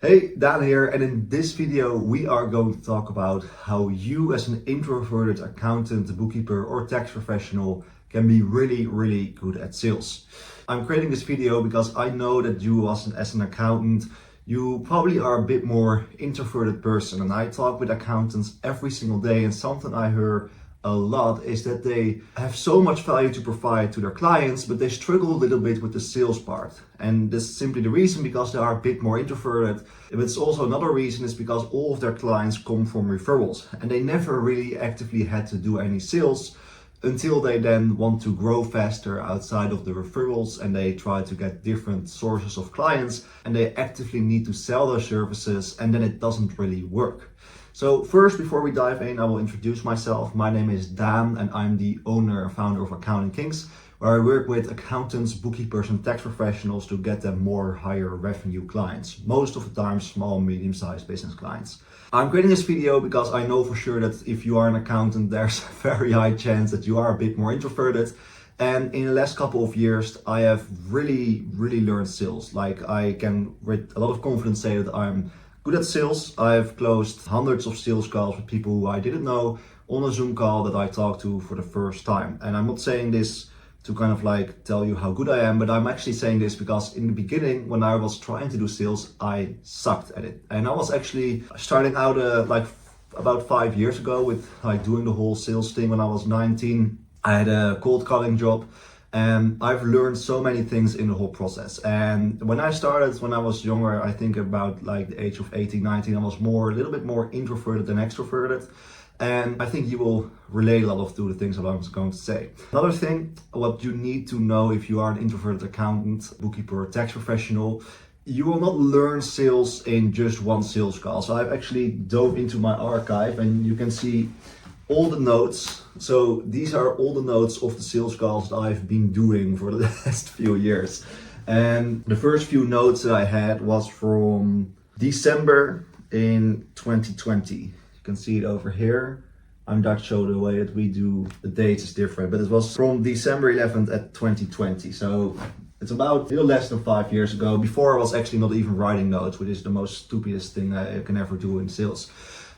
Hey, Dan here, and in this video we are going to talk about how you as an introverted accountant, bookkeeper or tax professional can be really good at sales. I'm creating this video because I know that you as an accountant, you probably are a bit more introverted person, and I talk with accountants every single day, and something I hear a lot is that they have so much value to provide to their clients, but they struggle a little bit with the sales part. And this is simply the reason because they are a bit more introverted. But it's also another reason is because all of their clients come from referrals and they never really actively had to do any sales until they then want to grow faster outside of the referrals, and they try to get different sources of clients and they actively need to sell their services, and then it doesn't really work. So first, before we dive in, I will introduce myself. My name is Dan and I'm the owner and founder of Accounting Kings, where I work with accountants, bookkeepers and tax professionals to get them more higher revenue clients. Most of the time, small, medium-sized business clients. I'm creating this video because I know for sure that if you are an accountant, there's a very high chance that you are a bit more introverted. And in the last couple of years, I have really learned sales. Like, I can with a lot of confidence say that I'm good at sales. I've closed hundreds of sales calls with people who I didn't know on a Zoom call that I talked to for the first time. And I'm not saying this to kind of like tell you how good I am, but I'm actually saying this because in the beginning, when I was trying to do sales, I sucked at it. And I was actually starting out like about 5 years ago with like doing the whole sales thing. When I was 19, I had a cold calling job. And I've learned so many things in the whole process. And when I started, when I was younger, I think about like the age of 18, 19, I was a little bit more introverted than extroverted. And I think you will relate a lot of to the things that I'm going to say. Another thing, what you need to know if you are an introverted accountant, bookkeeper, or tax professional, you will not learn sales in just one sales call. So I've actually dove into my archive and you can see all the notes. So these are all the notes of the sales calls that I've been doing for the last few years. And the first few notes that I had was from December in 2020. You can see it over here. I'm Dutch, so the way that we do the dates is different, but it was from December 11th at 2020. So it's about a little less than 5 years ago. Before I was actually not even writing notes, which is the most stupidest thing I can ever do in sales.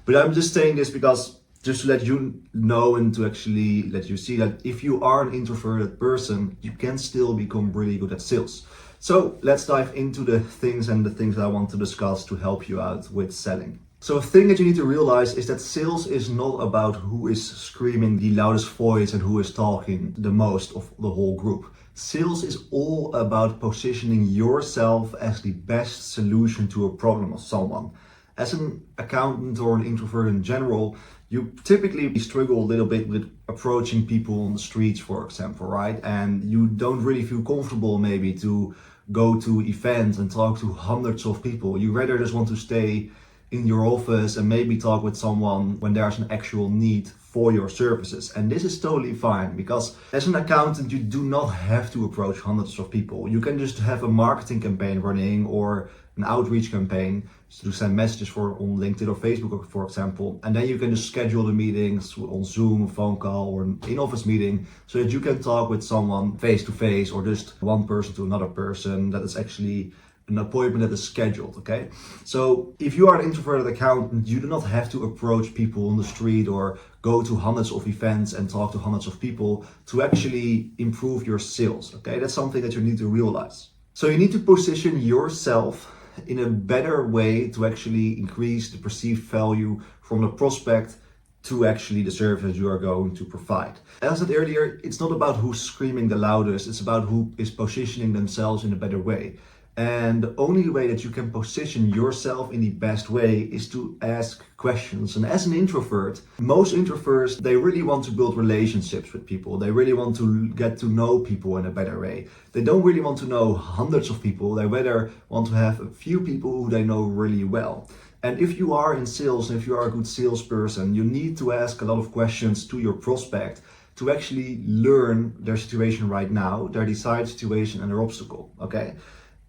But I'm just saying this because just to let you know and to actually let you see that if you are an introverted person, you can still become really good at sales. So let's dive into the things that I want to discuss to help you out with selling. So a thing that you need to realize is that sales is not about who is screaming the loudest voice and who is talking the most of the whole group. Sales is all about positioning yourself as the best solution to a problem of someone. As an accountant or an introvert in general, you typically struggle a little bit with approaching people on the streets, for example, right? And you don't really feel comfortable maybe to go to events and talk to hundreds of people. You rather just want to stay in your office and maybe talk with someone when there's an actual need for your services. And this is totally fine because as an accountant, you do not have to approach hundreds of people. You can just have a marketing campaign running or an outreach campaign to send messages on LinkedIn or Facebook, for example. And then you can just schedule the meetings on Zoom, a phone call, or an in-office meeting so that you can talk with someone face to face, or just one person to another person that is actually an appointment that is scheduled, okay? So if you are an introverted accountant, you do not have to approach people on the street or go to hundreds of events and talk to hundreds of people to actually improve your sales, okay? That's something that you need to realize. So you need to position yourself in a better way to actually increase the perceived value from the prospect to actually the service you are going to provide. As I said earlier, it's not about who's screaming the loudest, it's about who is positioning themselves in a better way. And the only way that you can position yourself in the best way is to ask questions. And as an introvert, most introverts, they really want to build relationships with people. They really want to get to know people in a better way. They don't really want to know hundreds of people. They rather want to have a few people who they know really well. And if you are in sales, and if you are a good salesperson, you need to ask a lot of questions to your prospect to actually learn their situation right now, their desired situation and their obstacle, okay?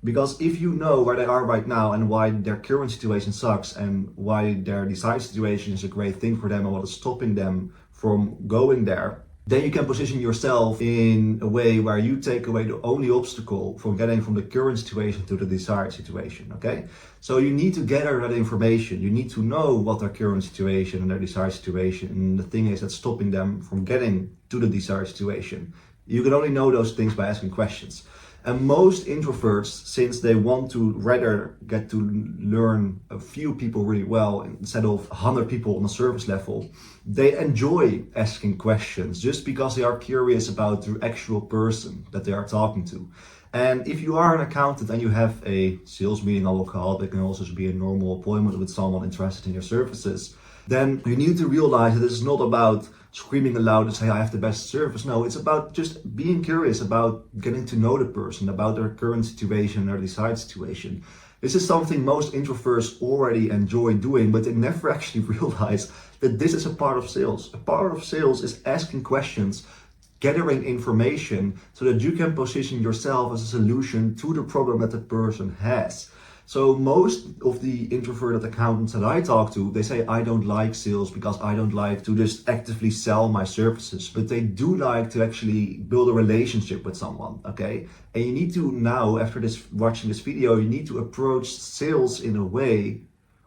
Because if you know where they are right now and why their current situation sucks and why their desired situation is a great thing for them and what is stopping them from going there, then you can position yourself in a way where you take away the only obstacle from getting from the current situation to the desired situation, okay? So you need to gather that information. You need to know what their current situation and their desired situation, and the thing is that's stopping them from getting to the desired situation. You can only know those things by asking questions. And most introverts, since they want to rather get to learn a few people really well instead of 100 people on a service level, they enjoy asking questions just because they are curious about the actual person that they are talking to. And if you are an accountant and you have a sales meeting, I will call it, it can also be a normal appointment with someone interested in your services, then you need to realize that it's not about screaming aloud and say, I have the best service. No, it's about just being curious about getting to know the person, about their current situation, their desired situation. This is something most introverts already enjoy doing, but they never actually realize that this is a part of sales. A part of sales is asking questions, gathering information so that you can position yourself as a solution to the problem that the person has. So most of the introverted accountants that I talk to, they say, I don't like sales because I don't like to just actively sell my services, but they do like to actually build a relationship with someone, okay? And you need to now, after watching this video, you need to approach sales in a way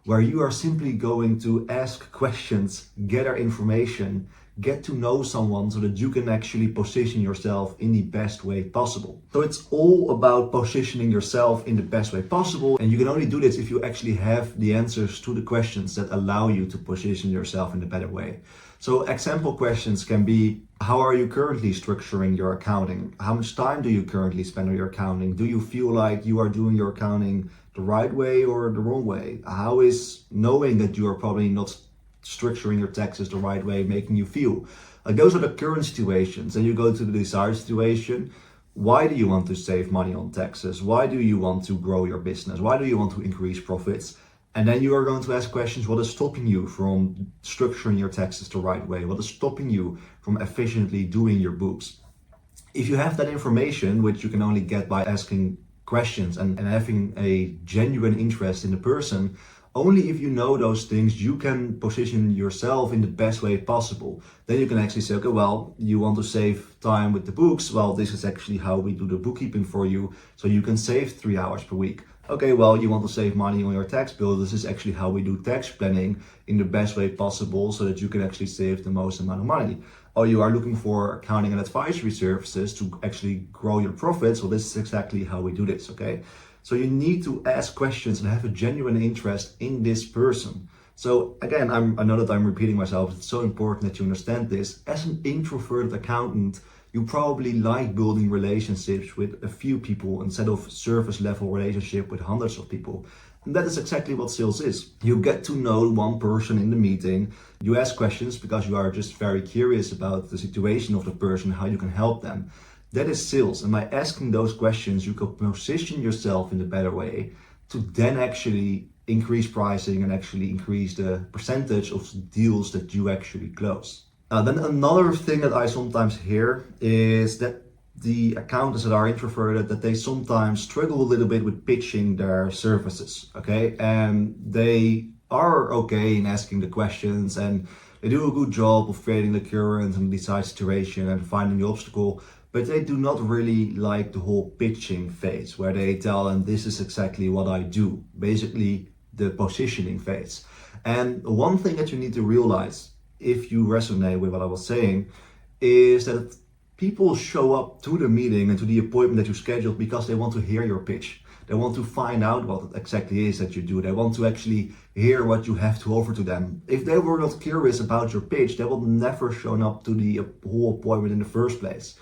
where you are simply going to ask questions, gather information, get to know someone so that you can actually position yourself in the best way possible. So it's all about positioning yourself in the best way possible, and you can only do this if you actually have the answers to the questions that allow you to position yourself in a better way. So example questions can be, how are you currently structuring your accounting? How much time do you currently spend on your accounting? Do you feel like you are doing your accounting the right way or the wrong way? How is knowing that you are probably not structuring your taxes the right way making you feel? Like, those are the current situations. And you go to the desired situation. Why do you want to save money on taxes? Why do you want to grow your business? Why do you want to increase profits? And then you are going to ask questions, what is stopping you from structuring your taxes the right way? What is stopping you from efficiently doing your books? If you have that information, which you can only get by asking questions and having a genuine interest in the person, only if you know those things, you can position yourself in the best way possible. Then you can actually say, okay, well, you want to save time with the books. Well, this is actually how we do the bookkeeping for you, so you can save 3 hours per week. Okay, well, you want to save money on your tax bill. This is actually how we do tax planning in the best way possible so that you can actually save the most amount of money. Or you are looking for accounting and advisory services to actually grow your profits. Well, this is exactly how we do this, okay? So you need to ask questions and have a genuine interest in this person. So again, I know that I'm repeating myself. It's so important that you understand this. As an introverted accountant, you probably like building relationships with a few people instead of service level relationship with hundreds of people. And that is exactly what sales is. You get to know one person in the meeting. You ask questions because you are just very curious about the situation of the person, how you can help them. That is sales. And by asking those questions, you can position yourself in a better way to then actually increase pricing and actually increase the percentage of deals that you actually close. Then another thing that I sometimes hear is that the accountants that are introverted, that they sometimes struggle a little bit with pitching their services, okay? And they are okay in asking the questions and they do a good job of creating the current and desired situation and finding the obstacle, but they do not really like the whole pitching phase where they tell them this is exactly what I do, basically the positioning phase. And one thing that you need to realize, if you resonate with what I was saying, is that people show up to the meeting and to the appointment that you scheduled because they want to hear your pitch. They want to find out what it exactly is that you do. They want to actually hear what you have to offer to them. If they were not curious about your pitch, they will never show up to the whole appointment in the first place.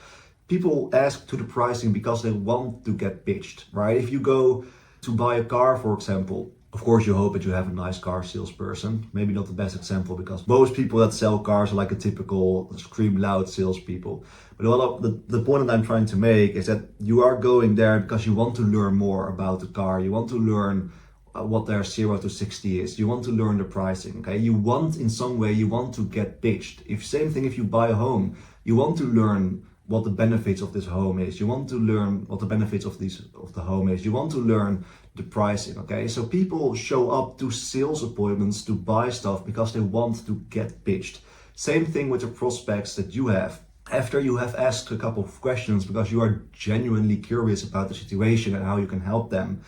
People ask to the pricing because they want to get pitched, right? If you go to buy a car, for example, of course you hope that you have a nice car salesperson. Maybe not the best example because most people that sell cars are like a typical scream loud salespeople. But the point that I'm trying to make is that you are going there because you want to learn more about the car. You want to learn what their 0 to 60 is. You want to learn the pricing, okay? You want, in some way, you want to get pitched. Same thing if you buy a home, you want to learn what the benefits of this home is. You want to learn what the benefits of the home is. You want to learn the pricing, okay? So people show up to sales appointments to buy stuff because they want to get pitched. Same thing with the prospects that you have. after you have asked a couple of questions because you are genuinely curious about the situation and how you can help them,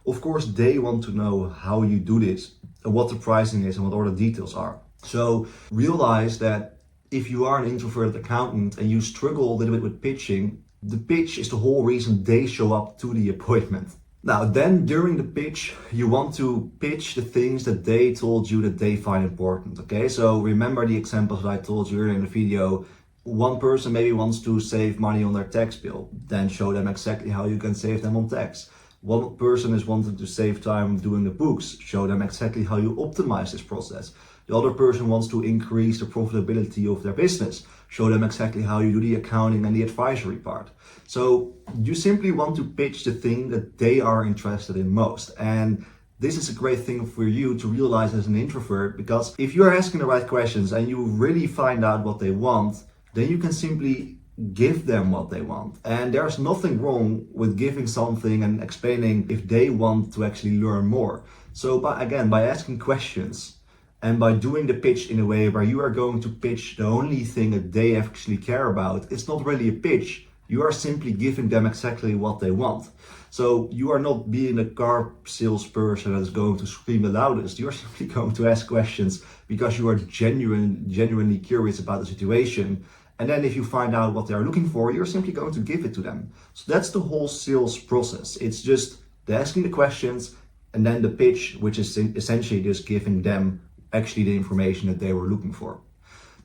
of course they want to know how you do this and what the pricing is and what all the details are. So realize that if you are an introverted accountant and you struggle a little bit with pitching, the pitch is the whole reason they show up to the appointment. Now then, during the pitch, you want to pitch the things that they told you that they find important, okay? So remember the examples that I told you earlier in the video. One person maybe wants to save money on their tax bill, then show them exactly how you can save them on tax. One person is wanting to save time doing the books, show them exactly how you optimize this process. The other person wants to increase the profitability of their business, show them exactly how you do the accounting and the advisory part. So you simply want to pitch the thing that they are interested in most. And this is a great thing for you to realize as an introvert, because if you're asking the right questions and you really find out what they want, then you can simply give them what they want. And there's nothing wrong with giving something and explaining if they want to actually learn more. So by asking questions and by doing the pitch in a way where you are going to pitch the only thing that they actually care about, it's not really a pitch. You are simply giving them exactly what they want. So you are not being a car salesperson that is going to scream the loudest. You are simply going to ask questions because you are genuinely curious about the situation. And then if you find out what they are looking for, you're simply going to give it to them. So that's the whole sales process. It's just the asking the questions and then the pitch, which is essentially just giving them actually the information that they were looking for.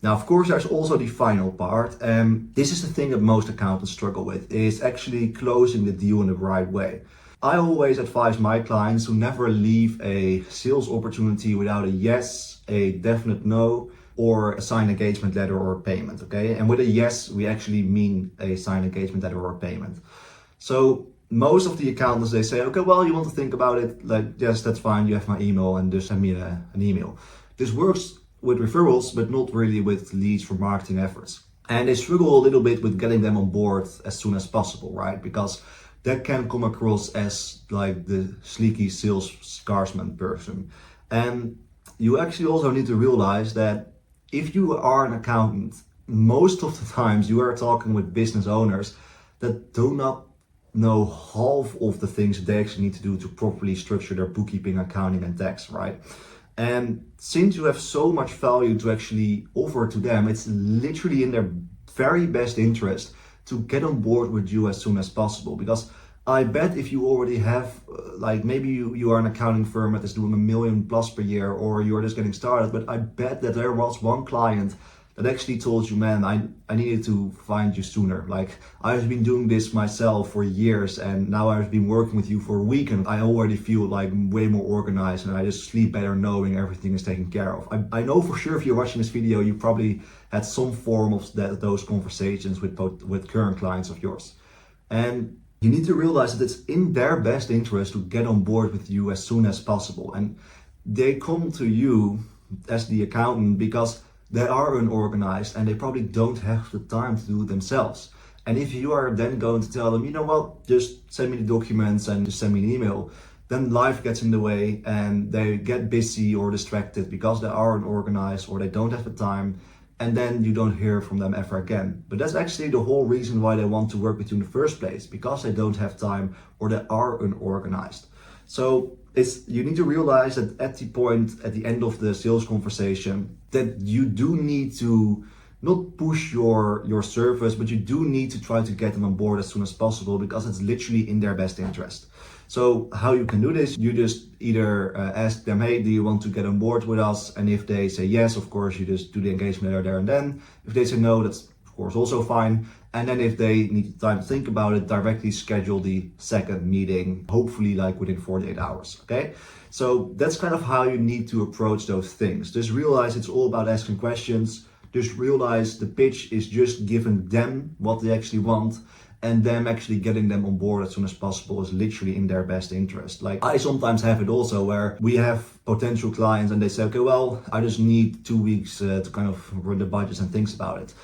Now, of course, there's also the final part. This is the thing that most accountants struggle with, is actually closing the deal in the right way. I always advise my clients to never leave a sales opportunity without a yes, a definite no, or a signed engagement letter or a payment, okay? And with a yes, we actually mean a signed engagement letter or a payment. So most of the accountants, they say, okay, well, you want to think about it, like, yes, that's fine, you have my email, and just send me an email. This works with referrals, but not really with leads for marketing efforts. And they struggle a little bit with getting them on board as soon as possible, right? Because that can come across as like the sleeky sales scarsman person. And you actually also need to realize that if you are an accountant, most of the times you are talking with business owners that do not know half of the things that they actually need to do to properly structure their bookkeeping, accounting, and tax, right? And since you have so much value to actually offer to them, it's literally in their very best interest to get on board with you as soon as possible. Because I bet if you already have, like maybe you are an accounting firm that is doing $1 million plus per year, or you're just getting started, but I bet that there was one client that actually told you, man, I needed to find you sooner. Like, I've been doing this myself for years, and now I've been working with you for a week, and I already feel like way more organized, and I just sleep better knowing everything is taken care of. I know for sure if you're watching this video, you probably had some form of those conversations with current clients of yours. And you need to realize that it's in their best interest to get on board with you as soon as possible. And they come to you as the accountant because they are unorganized and they probably don't have the time to do it themselves. And if you are then going to tell them, you know what, just send me the documents and just send me an email, then life gets in the way and they get busy or distracted because they are unorganized or they don't have the time. And then you don't hear from them ever again. But that's actually the whole reason why they want to work with you in the first place, because they don't have time or they are unorganized. So you need to realize that at the end of the sales conversation, that you do need to not push your service, but you do need to try to get them on board as soon as possible, because it's literally in their best interest. So how you can do this, you just either ask them, hey, do you want to get on board with us? And if they say yes, of course, you just do the engagement letter there and then. If they say no, that's of course also fine. And then if they need time to think about it, directly schedule the second meeting, hopefully like within 48 hours, okay? So that's kind of how you need to approach those things. Just realize it's all about asking questions. Just realize the pitch is just giving them what they actually want, and them actually getting them on board as soon as possible is literally in their best interest. Like, I sometimes have it also where we have potential clients and they say, okay, well, I just need 2 weeks to kind of run the budgets and things about it.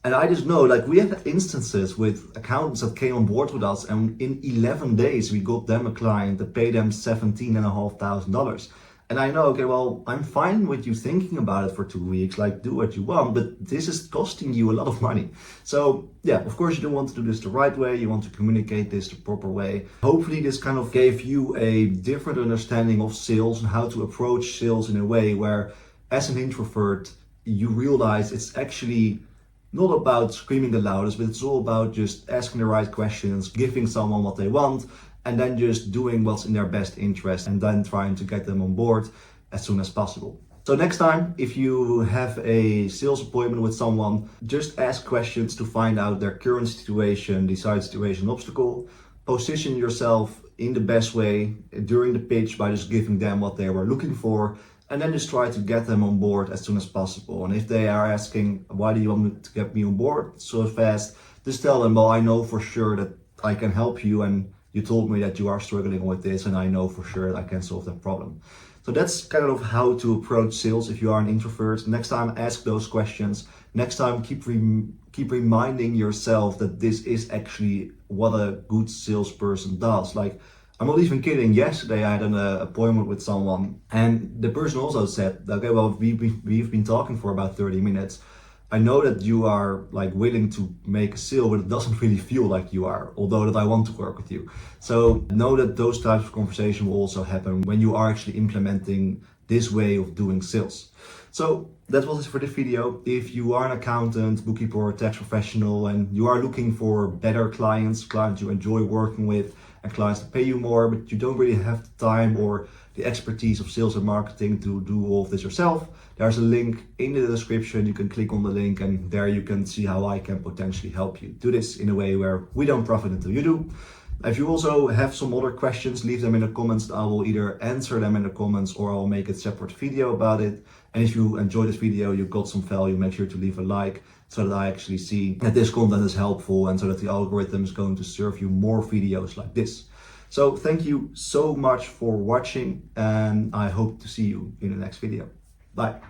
And I just know, like, we have instances with accountants that came on board with us, and in 11 days we got them a client that paid them $17,500. And I know, okay, well, I'm fine with you thinking about it for 2 weeks, like do what you want, but this is costing you a lot of money. So yeah, of course you don't want to do this the right way, you want to communicate this the proper way. Hopefully this kind of gave you a different understanding of sales and how to approach sales in a way where, as an introvert, you realize it's actually not about screaming the loudest, but it's all about just asking the right questions, giving someone what they want, and then just doing what's in their best interest and then trying to get them on board as soon as possible. So next time, if you have a sales appointment with someone, just ask questions to find out their current situation, desired situation, obstacle. Position yourself in the best way during the pitch by just giving them what they were looking for, and then just try to get them on board as soon as possible. And if they are asking, why do you want to get me on board so fast, just tell them, well, I know for sure that I can help you, and you told me that you are struggling with this, and I know for sure that I can solve that problem. So that's kind of how to approach sales if you are an introvert. Next time, ask those questions. Next time, keep reminding yourself that this is actually what a good salesperson does. Like, I'm not even kidding. Yesterday, I had an appointment with someone, and the person also said, okay, well, we've been talking for about 30 minutes. I know that you are like willing to make a sale, but it doesn't really feel like you are, although that I want to work with you. So know that those types of conversation will also happen when you are actually implementing this way of doing sales. So that was it for this video. If you are an accountant, bookkeeper, or tax professional, and you are looking for better clients you enjoy working with, and clients that pay you more, but you don't really have the time or the expertise of sales and marketing to do all of this yourself, there's a link in the description. You can click on the link, and there you can see how I can potentially help you do this in a way where we don't profit until you do. If you also have some other questions, leave them in the comments. I will either answer them in the comments or I'll make a separate video about it. And if you enjoyed this video, you got some value, make sure to leave a like so that I actually see that this content is helpful and so that the algorithm is going to serve you more videos like this. So thank you so much for watching, and I hope to see you in the next video. Bye.